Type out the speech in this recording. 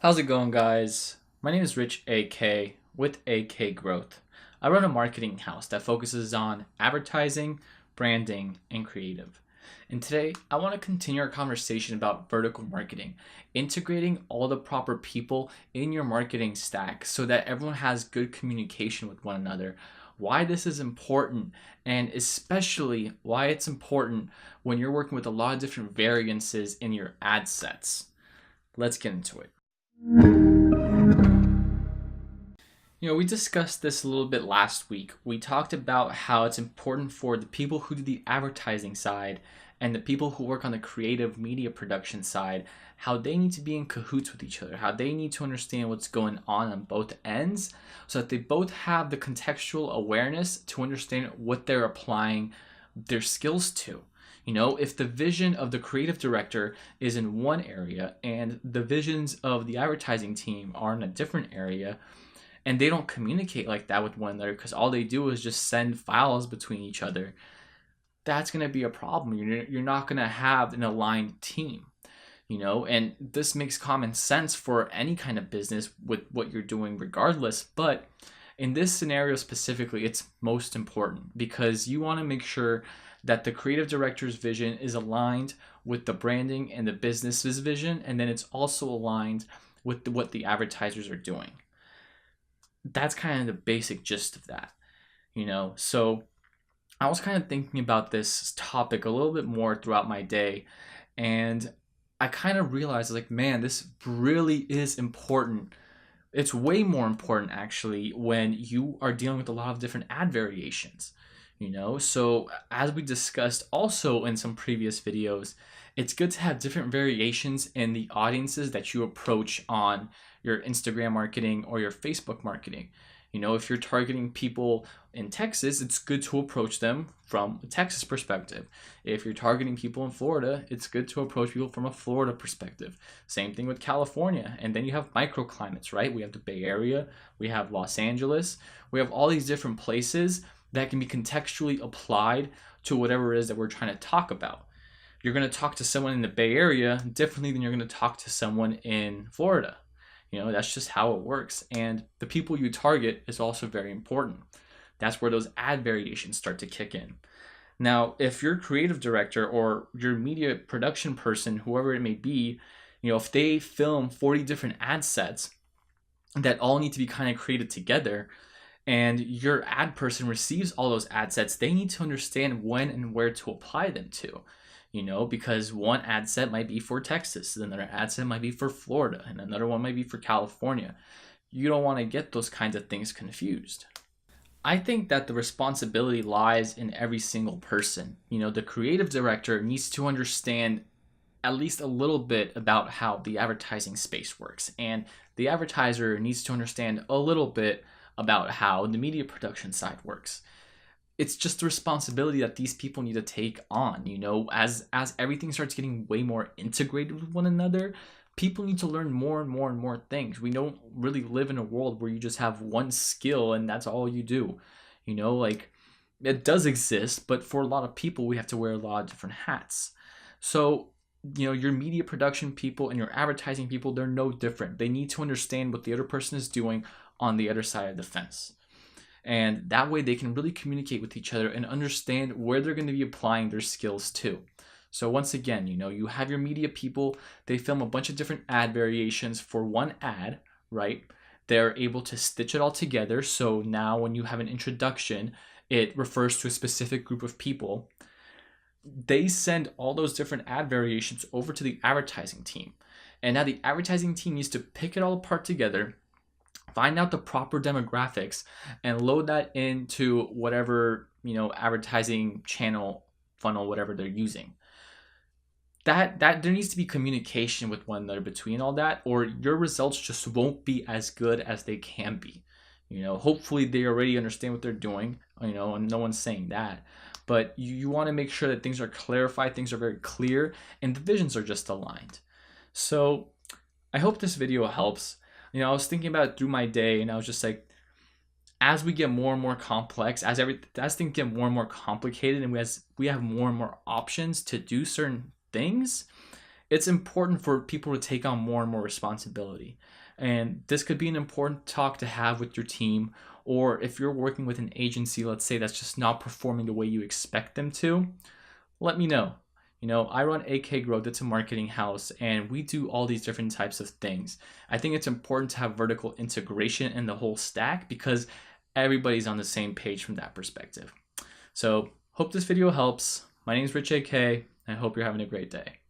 How's it going, guys? My name is Rich AK with AK Growth. I run a marketing house that focuses on advertising, branding, and creative. And today, I want to continue our conversation about vertical marketing, integrating all the proper people in your marketing stack so that everyone has good communication with one another. Why this is important, and especially why it's important when you're working with a lot of different variances in your ad sets. Let's get into it. We discussed this a little bit last week. We talked about how it's important for the people who do the advertising side and the people who work on the creative media production side, how they need to be in cahoots with each other, how they need to understand what's going on both ends so that they both have the contextual awareness to understand what they're applying their skills to. If the vision of the creative director is in one area and the visions of the advertising team are in a different area, and they don't communicate like that with one another because all they do is just send files between each other, that's going to be a problem. You're not going to have an aligned team, and this makes common sense for any kind of business with what you're doing regardless. But in this scenario specifically, it's most important because you want to make sure that the creative director's vision is aligned with the branding and the business's vision, and then it's also aligned with what the advertisers are doing. That's kind of the basic gist of that, So I was kind of thinking about this topic a little bit more throughout my day, and I kind of realized, man, this really is important. It's way more important, actually, when you are dealing with a lot of different ad variations, So as we discussed also in some previous videos, it's good to have different variations in the audiences that you approach on your Instagram marketing or your Facebook marketing. If you're targeting people in Texas, it's good to approach them from a Texas perspective. If you're targeting people in Florida, it's good to approach people from a Florida perspective. Same thing with California. And then you have microclimates, right? We have the Bay Area, we have Los Angeles, we have all these different places that can be contextually applied to whatever it is that we're trying to talk about. You're going to talk to someone in the Bay Area differently than you're going to talk to someone in Florida. That's just how it works. And the people you target is also very important. That's where those ad variations start to kick in. Now, if your creative director or your media production person, whoever it may be, if they film 40 different ad sets that all need to be kind of created together, and your ad person receives all those ad sets, they need to understand when and where to apply them to. Because one ad set might be for Texas, another ad set might be for Florida, and another one might be for California. You don't want to get those kinds of things confused. I think that the responsibility lies in every single person. The creative director needs to understand at least a little bit about how the advertising space works, and the advertiser needs to understand a little bit about how the media production side works. It's just the responsibility that these people need to take on, as everything starts getting way more integrated with one another, people need to learn more and more and more things. We don't really live in a world where you just have one skill and that's all you do. It does exist, but for a lot of people, we have to wear a lot of different hats. So, your media production people and your advertising people, they're no different. They need to understand what the other person is doing on the other side of the fence. And that way they can really communicate with each other and understand where they're going to be applying their skills to. So once again, you have your media people, they film a bunch of different ad variations for one ad, right? They're able to stitch it all together. So now when you have an introduction, it refers to a specific group of people. They send all those different ad variations over to the advertising team. And now the advertising team needs to pick it all apart together, find out the proper demographics, and load that into whatever, advertising channel, funnel, whatever they're using. That there needs to be communication with one another between all that, or your results just won't be as good as they can be. Hopefully they already understand what they're doing, and no one's saying that. But you want to make sure that things are clarified, things are very clear, and the visions are just aligned. So I hope this video helps. I was thinking about it through my day, and I was just like, as we get more and more complex, as things get more and more complicated, and we have more and more options to do certain things, it's important for people to take on more and more responsibility. And this could be an important talk to have with your team, or if you're working with an agency, let's say, that's just not performing the way you expect them to, let me know. I run AK Growth, it's a marketing house, and we do all these different types of things. I think it's important to have vertical integration in the whole stack because everybody's on the same page from that perspective. So, hope this video helps. My name is Rich AK. I hope you're having a great day.